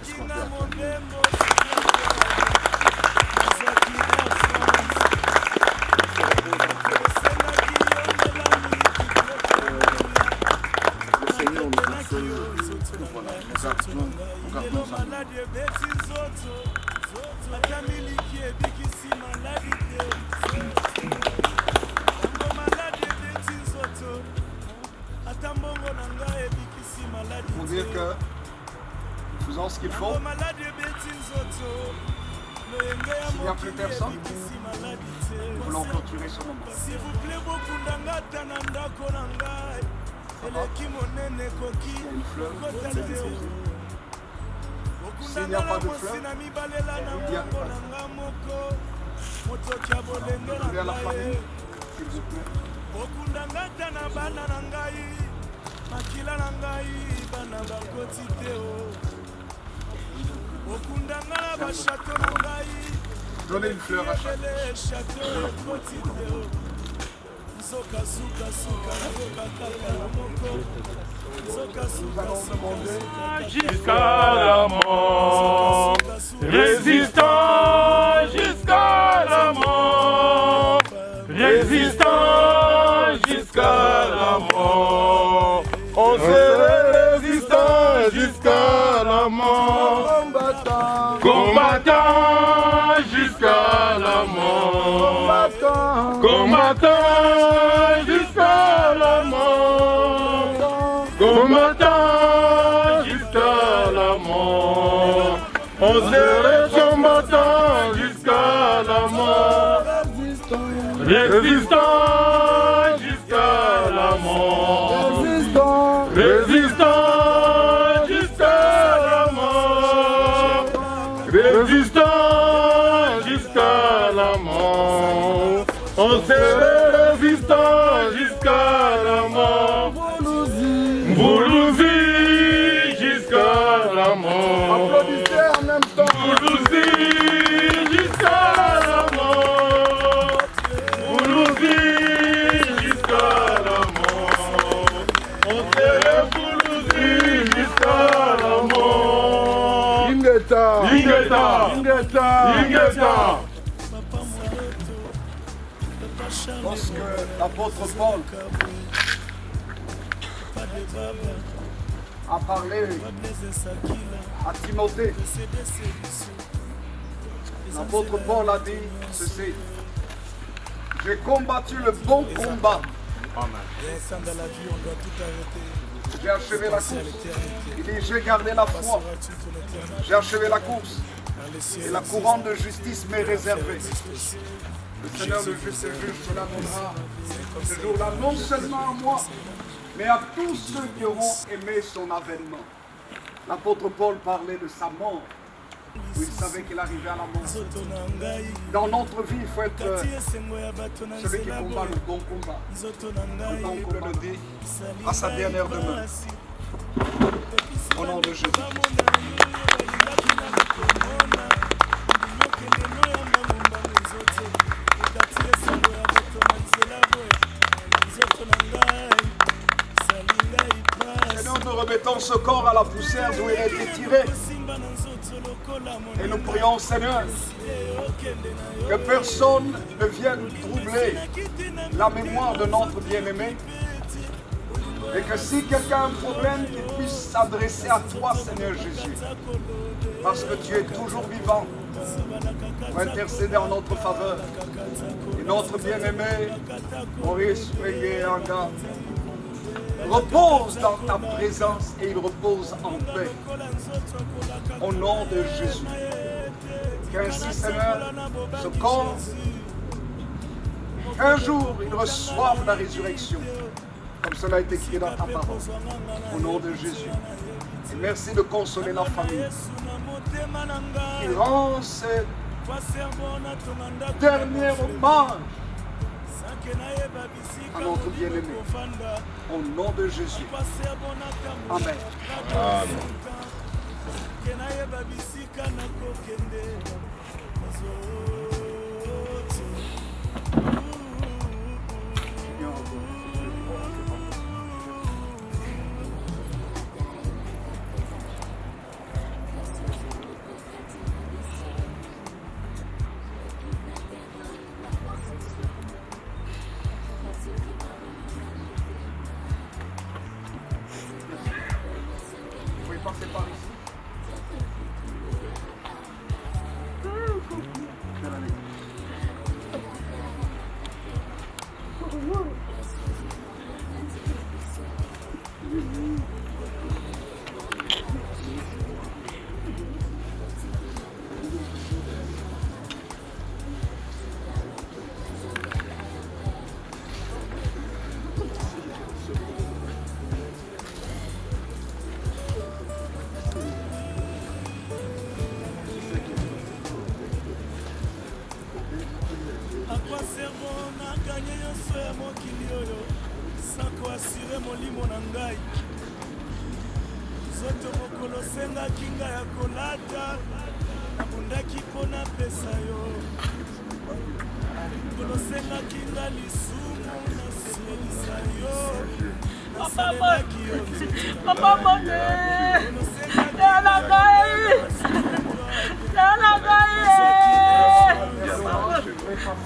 Speaker 7: Est-ce qu'on peut acclamer? Le Seigneur nous dit que voilà, nous gardons ça.
Speaker 6: Pour dire que nous faisons ce qu'il faut. S'il n'y a plus personne, nous voulons clôturer ce moment. Ça va? Il y a une fleur. S'il n'y a pas de fleur, il y a pas. Voilà. À la famille, s'il vous plaît. Donnez une fleur à chaque. Nous allons demander
Speaker 9: jusqu'à la mort, résistant jusqu'à la mort, résistant jusqu'à la mort, on serait résistant jusqu'à la mort, combattant jusqu'à la mort, combattant jusqu'à la mort, combattant jusqu'à la mort, on serait combattant jusqu'à la mort, résistant jusqu'à la mort, résistant jusqu'à la mort, résistant jusqu'à la mort, on serait résistant jusqu'à la mort, Moulouzi jusqu'à la mort,
Speaker 6: applaudissez en même temps.
Speaker 9: Moulouzi jusqu'à la mort, Moulouzi jusqu'à la mort, on serait Moulouzi jusqu'à la mort.
Speaker 6: Ingeta,
Speaker 9: Ingeta,
Speaker 6: Ingeta,
Speaker 9: Ingeta.
Speaker 6: Lorsque l'apôtre Paul a parlé à Timothée, l'apôtre Paul a dit ceci: j'ai combattu le bon combat, j'ai achevé la course. Il dit: j'ai gardé la foi, j'ai achevé la course, et la couronne de justice m'est réservée. Le Seigneur, le juste et juge, cela donnera ce jour-là, non seulement à moi, mais à tous ceux qui auront aimé son avènement. L'apôtre Paul parlait de sa mort, où il savait qu'il arrivait à la mort. Dans notre vie, il faut être celui qui combat le bon combat. Le bon combat le dit à sa dernière demeure. Au nom de Jésus. Seigneur, nous remettons ce corps à la poussière d'où il a été tiré. Et nous prions, Seigneur, que personne ne vienne troubler la mémoire de notre bien-aimé. Et que si quelqu'un a un problème, qu'il puisse s'adresser à toi, Seigneur Jésus. Parce que tu es toujours vivant pour intercéder en notre faveur. Et notre bien-aimé, Maurice Weyanga, repose dans ta présence et il repose en paix. Au nom de Jésus. Qu'ainsi, Seigneur, ce corps, un jour, il reçoive la résurrection, comme cela est écrit dans ta parole. Au nom de Jésus. Et merci de consoler la famille. Il rend ce dernier hommage à notre bien-aimé. Au nom de Jésus. Amen.
Speaker 9: Amen.
Speaker 6: Vous pouvez passer par ici.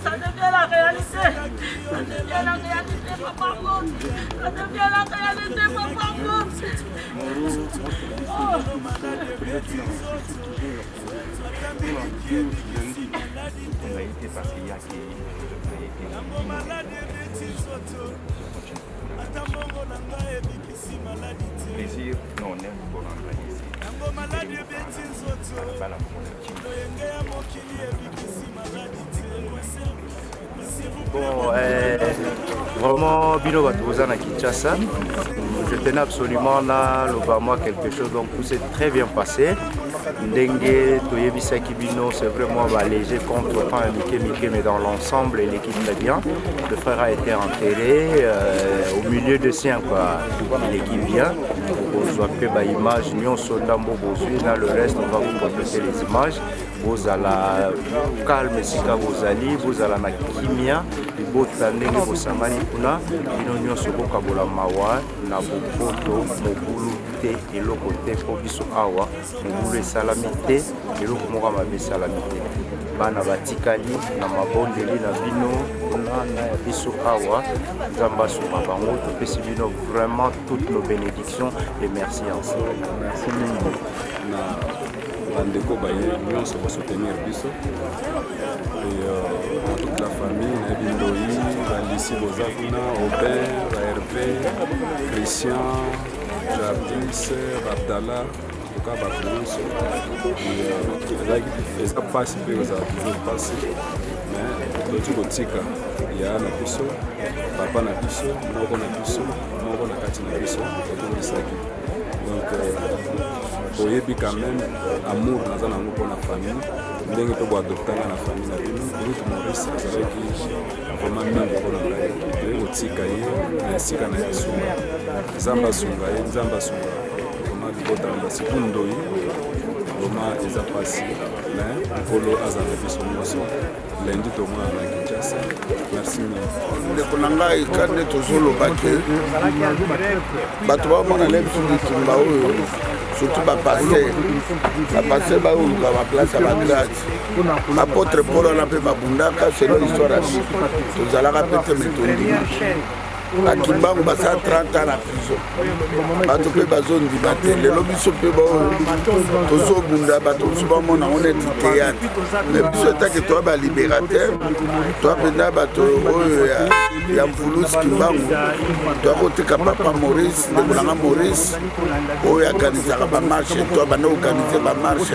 Speaker 10: Ça devient la réalité. Ça devient la réalité, papa. Ça devient la réalité, papa.
Speaker 11: On a été parce qu'il y a qui plaisir, non, on aime pour rentrer ici.
Speaker 12: Bon, vraiment, Bino Batouza na Kinshasa, je tenais absolument là, le quelque chose, donc tout s'est très bien passé. Ndengue, Toyebisaki Bino, c'est vraiment léger contre pas un Miké, mais dans l'ensemble, l'équipe très bien. Le frère a été enterré au milieu de sien, quoi. L'équipe bien. Vous avez des images, nous sommes dans le reste, on va vous compléter les images. Vous allez calme, vous allez na kimia, vous allez vous samani kuna, nous sommes au Kabola Mawa, na Bopoto, Mobulu te, et le côté pour biso awa, Mobulu salamité, et le Komora mabe salamité. Bana batikali, na mabondeli na bino, na biso awa, Zamba Souma Bango, topesi bino vraiment toutes nos bénédictions et merci ensemble.
Speaker 13: Merci bandeko baye nyonso soutenir biso et toute la famille Ebindoi, Alici Bozakuna, Aubert, Hervé, Christian, Jardis, Abdallah, en tout cas Bakulonso. Et ça passe peu aux toujours passé, mais tout kotika ya na biso, papa na biso, moko na biso, moko na kati na biso, et saki. Donc oyebi quand même amour naza nango pour la famille ndenge mpe boadoptanga na famille na bino Ruth Maurice azalaki vraiment mingi mpona ngai toye kotika ye na esika na esuma nzambe asunga ye nzambe asunga vraiment libota na basiku ndoi vraiment eza pasi mais nkolo aza na biso nyonso lendi tomona na Kinshasa. Merci
Speaker 14: ndeko na ngai kande tozolobaki bato bamona le biso bitumba oyo surtout bapaster baoluka baplace ya bagrade apôtre Paul wana mpe babundaka selon histoire ya biso tozalaka mpe te me tondimi bakimbangu basala 30 ans na prison bato mpe bazondima te lelo biso mpe tozobunda bato mosusu bamona ngo neti théâtre mais biso etake toya balibérateur toya mpenza bato oyo ya mvulusi kimbangu toya koteka papa maurice ndekolanga maurice oyo akanisaka bamarshe toya banda kokanise bamarshe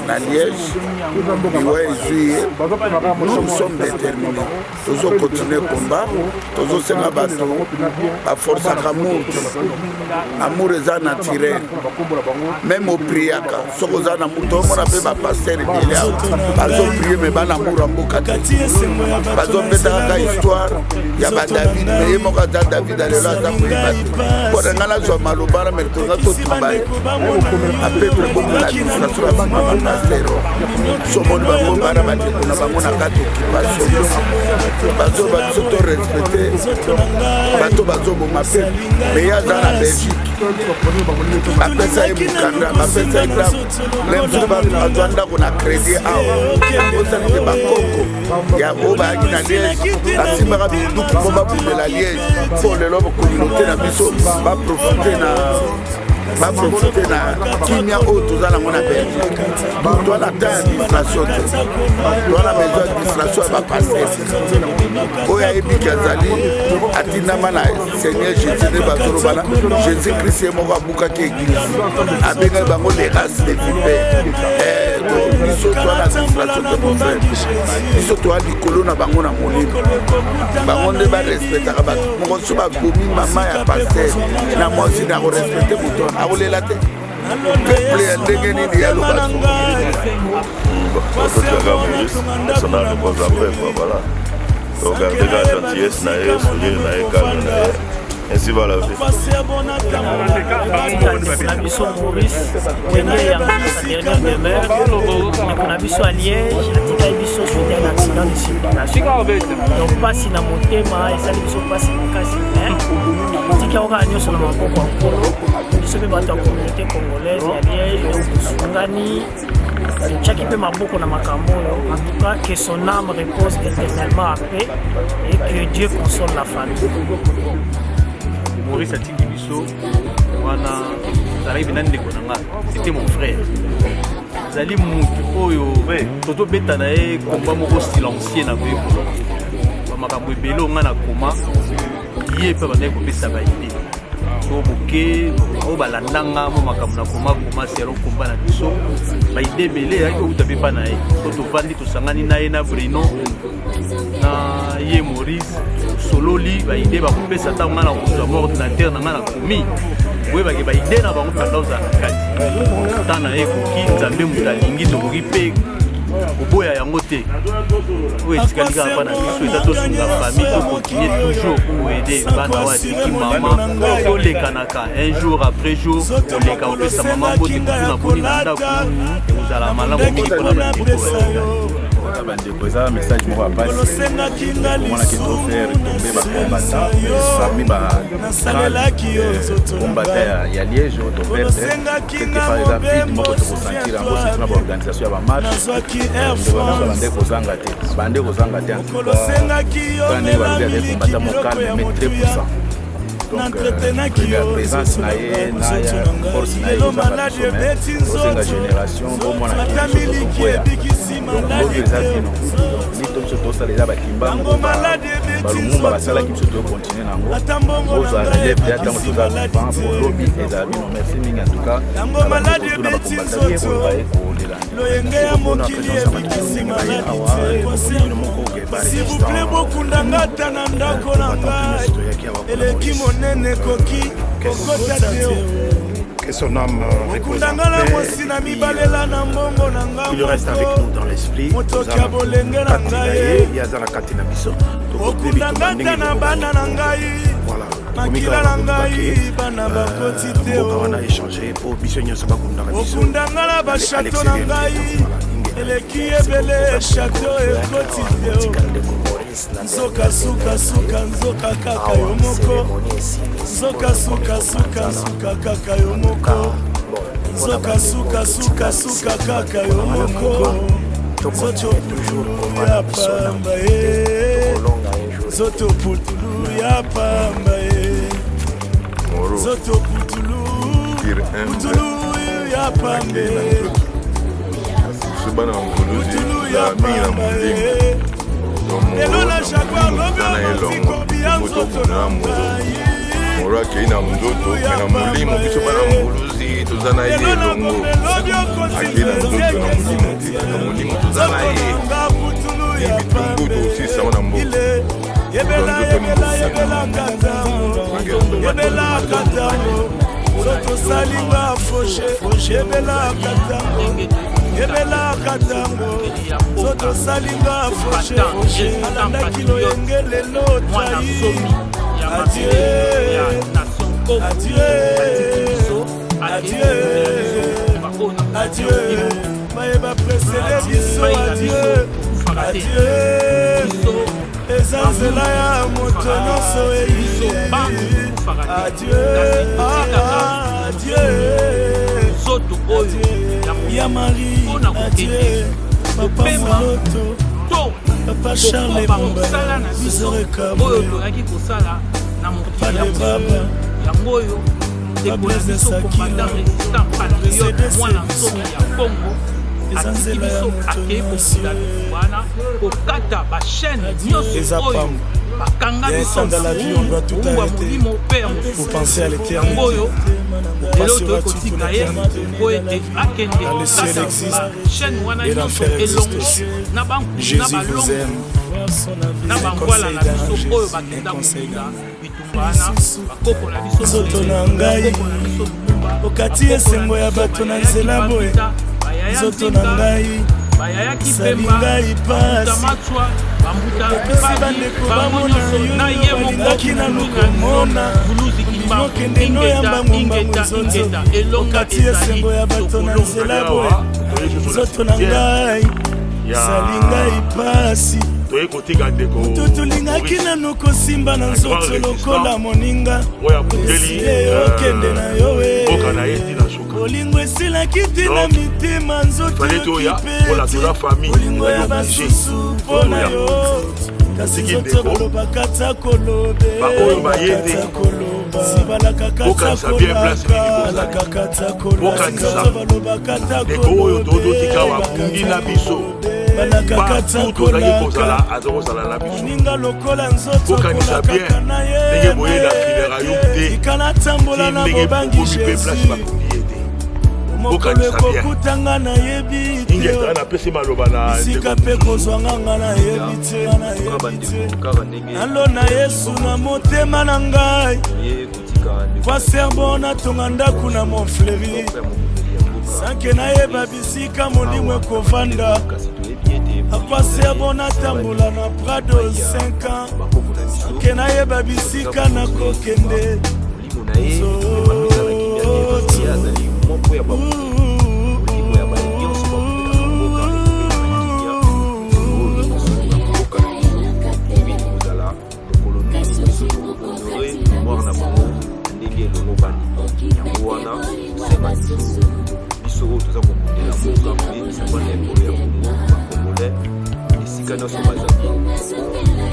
Speaker 14: na liège liwa ezwi ye nous sommes déterminés tozokontinue combat tozosenga bato baforsaka amour eza naturel même opriaka soki oza na moto omona mpe bapaster ebele awa bazoprie me bana amour ya mboka te bazopeta kaka histoire ya badavid me ye moko aza david alelo aza koyeba te mpo na ngai nazwa malobana me tonga totumba ye apeple bomona administration ya nsima bapaster somoni bango bana bandeko na bango na kati occupation bazoba biso to respecte bato bazoboma mpe me ye aza na belgique bapesa ye mokanda bapesa ye ndako lemsusu bazwa ndako na crédit awa osalite bakoko ya oyo bayaki na liège basimbaka binduki mpo babundela liège mpo lelo communauté na biso baprofite na kimia oyo toza nango na belgique toa na ta ya administration te toa na besoin ya administration ya bapaster oyo ayebiki azali atindama na seigneur jésus nde bazolobana jésus christ ye moko abukaki église abengaki bango les races de vipere biso toa na administration te mon frère biso toa likolo na bango na molimo bango nde barespectaka bato moko so babomi mama ya paster na mwasi na korespecte moto akolela te peuple ya ndenge nini ya lobato
Speaker 9: national de cause après quoi voilà regarder la gentillesse na ye sourire na ye calme na ye ainsi va la vie
Speaker 15: na biso Maurice wenge ya sa dernière demeure na biso à Liège atika biso suite à un accident de circulation donc pasi na motema ezali biso pasi makasi tika oka nyonso na maboko ya nkolo biso mpe bato ya communauté congolaise ya Liège osungani totiaki mpe maboko na makambo oyo en tout cas que son âme repose éternellement à paix et que Dieu console la famille.
Speaker 11: Maurice atiki biso wana azalaki bina ndeko na nga c'était mon frère azali mutu oyo tozobeta na ye komba moko silencieux na koyekola bamakambo ebele onga na koma ye mpe bandaki kopesa baide so boke oyo balandanga mo makambo na koma sero komba na biso baide ebele eyaki kouta mpe mpa na ye so tovandi tosangani na ye na Bruno na ye Maurice sololi baide bakopesa ntango nga na kozwa ma ordinateur na nga na komi boyebaki baide na bango mpenza ozala na kati ntan na ye ekoki nzambe moto alingi tokoki mpe koboya yango te oyo etikali kaka mpa na biso eza tosunga famille tokontinue toujours koede bana oyo atiki mama tolekanaka un jour après jour koleka kopesa mama mbote kotuna boni na ndako ekozala malamu mingi mpona bandeko
Speaker 16: bandeko eza message moko apasi omonaki tofere tombe bakombata parmi bakombata ya Liège oyo toperde quelque part eza vide moko tokosentir yango surtout na baorganisation ya bamarshe bandeko kozanga te bandeko kozanga te antuka ndenge balobi ate kombata mokalme mais très puissant donc la présence na ye na ya force na ye ozanga biso osenga génération bomona biso tokokwea donc oyo eza bino ni to biso tosala eza bakimbango balumumba basalaki biso tokontinue nango ozwa relève te atango toza vivant po lobi ezala bino merci mingi en tout cas na bandeko tuna bakombata ye koyoka ye kolela mpona présence ya bandeko baye awa komino moko okeba
Speaker 17: que son âme repose en paix. Il reste avec nous dans l'esprit. Voilà. On a échangé pour Bissonio Sabakunda.
Speaker 1: Nzoka suka suka nzoka kaka yo moko Nzoka suka suka suka kaka yo moko Nzoka suka suka suka kaka yo moko Zoto toujours ya pamba Zoto putulu ya pamba nzoto putulu ya pambe
Speaker 9: bana nguluzi la mina mundinga lelo na chakwa moro akei na nzoto na molimo biso bana nguluzi toza na ye elongo akei na nzoto na molimo te na molimo toza na ye bitumbutu osisama na mboka
Speaker 1: yebela katango nzoto salinga foshe yebela katango nzoto salinga foshe alanda kilo yengele lotai adieu mayeba presele biso adieu eza nzela ya moto nyonso adieu ya Marie adieu papa Moloto papa Charles Bomba Bizore Kabwe papa de Baba Bablaise Sakila mwana nsomi ya Congo atiki biso akei kokula wana kokata bachaîne nyonso oyo bakanga bisoouwa molimo mpe ya mosusu oyo lelo toye kotika ye po ete akende kokata bachaîne wana nyonso elongo na bankulu na balongo na bangwala na biso oyo bakenda kokunda bitumba wana bakoko na biso nzoto na ngai okati esengo ya bato na nzela boye nzoto na ngai salingai pasi opesi bandeko bamona yo balingaki nanu komona okende no ya mbangumbangu nzonzo okati esengo ya bato na nzela boye nzoto na ngai salingai pasi tutulingaki nanu kosimba na nzoto lokola moninga esile okende na yo we olingo esilaki tina mitema nzoto yokipe olingo ya basusu mpona yo kasi nzoto balobaka ta kolobe sibalaka kata kolaka ta kolaka nzoto balobaka ta kolobe moninga lokola nzoto kolakaka na ye ikana tambola na bobangi Jésus mokolo ekokutanga nayebi te bisika mpe kozwanga nayebi te nalona Yesu na motema na ngai kwa serbo natonga ndaku na Montfleury sanke nayeba bisika molimo ekovanda akwa serbo natambola na Prado 5 ans sanke nayeba bisika nakokende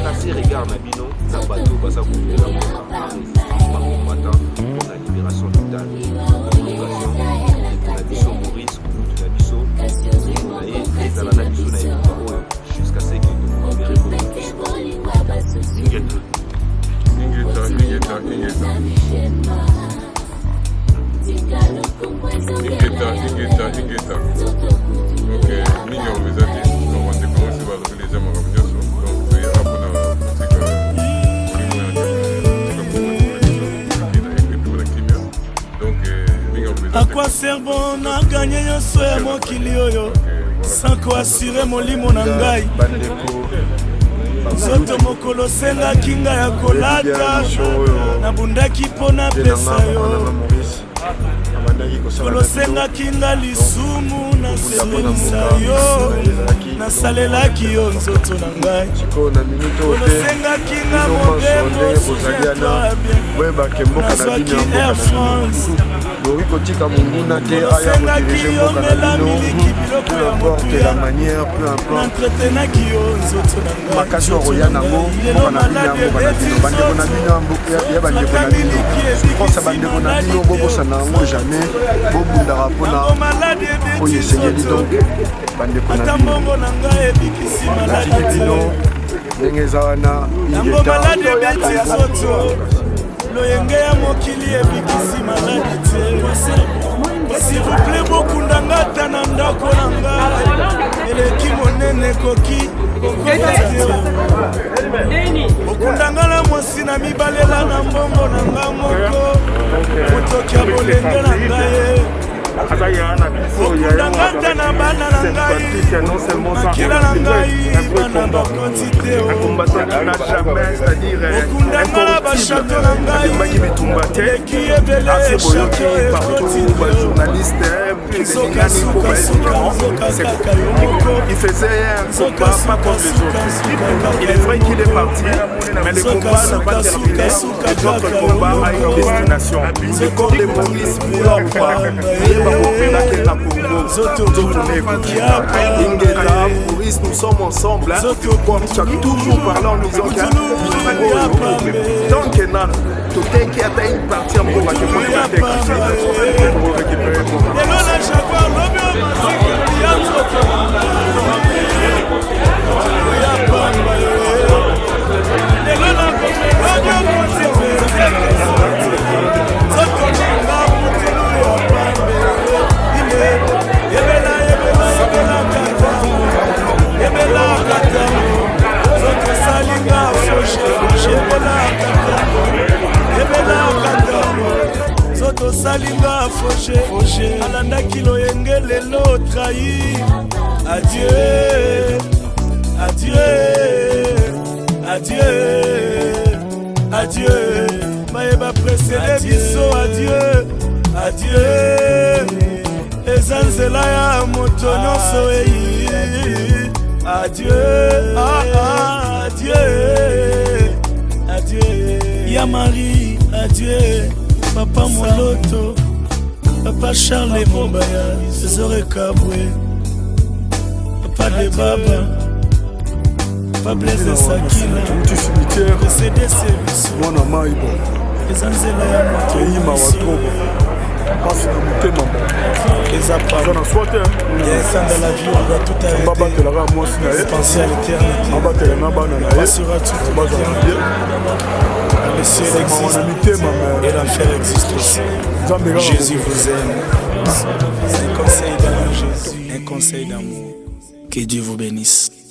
Speaker 18: Kasi regard na bino na bateau baza kokutela mboka bakombata mpona libération totale colocation na biso Maurice kulutu na biso na ye ezala na biso na ebuka oyo jusqu'à ce que tokobere biso
Speaker 19: ingeta donc mingi oeza te donc ondepose balobi deja makambo nyonso donc toyera mpona kotika molimo donc mingi oeza
Speaker 1: akwa serbo na ganye nyonso ya mokili oyo sans koassure molimo na ngai nzoto mokolo osengaki ngai ya kolata nabundaki mpo napesa yo kolosengaki nga lisumu nasepelisa yo nasalelaki yo nzoto na ngai kolosengaki nga mobemo nazwaki Air France
Speaker 20: kotika monguna te
Speaker 1: kolosengaki yo mela miliki peu importe la manière, peu importe makasi okoya nango mboka na bino ya mboka na bino bandeko na bino ya bandeko na bino pense bandeko na bino bobosana yango jamais bobundaka mpona oyo esengeli donc bandeko na bino natiki bino ndenge eza wana loyenge ya mokili ebikisi maladi te s'il vous plaît bokundanga ata na ndako na nga eleki monene koki kokota te bokundanga na mwasi na mibalela na mbongo na nga moko motoki ya bolenge na ngai okundanga ata na bana na ngai makila na ngai bana bakoti te okundanga na bashato na ngai eleki ebele shato ekoti
Speaker 17: il faisait un combat pas contre les autres. Il est vrai qu'il est parti, mais le combat n'a pas terminé. Et notre combat a une destination. C'est comme les Maurice Moulamba. Maurice, nous sommes ensemble. Comme tu as toujours parlé en disant qu'il y a donc, tout est qui a une partie en pour récupérer
Speaker 1: salinga fauché alandaki loyenge lelo trahi adieu adieu adieu adieu mayeba précédé biso adieu adieu eza nzela ya moto nyonso eyi adieu adieu adieu ya Marie adieu Papa Moloto, Papa Charles Mombaya, Zore Kabwe, Papa de Baba, Papa Blaise Sakina, décédé service.
Speaker 17: Mon amaïbo,
Speaker 1: les Anzela Yamato,
Speaker 17: Keima Watrobo, passe na mutema.
Speaker 1: Les appareils.
Speaker 17: J'en ai souhaité.
Speaker 1: Dans la vie, on doit tout arrêter.
Speaker 17: Baba te la moi si
Speaker 1: penser à l'éternité.
Speaker 17: Baba te la bana na.
Speaker 1: Passera tout. Le ciel existe et l'enfer existe aussi. Jésus vous aime. Un conseil d'amour, Jésus. Un conseil d'amour. Que Dieu vous bénisse.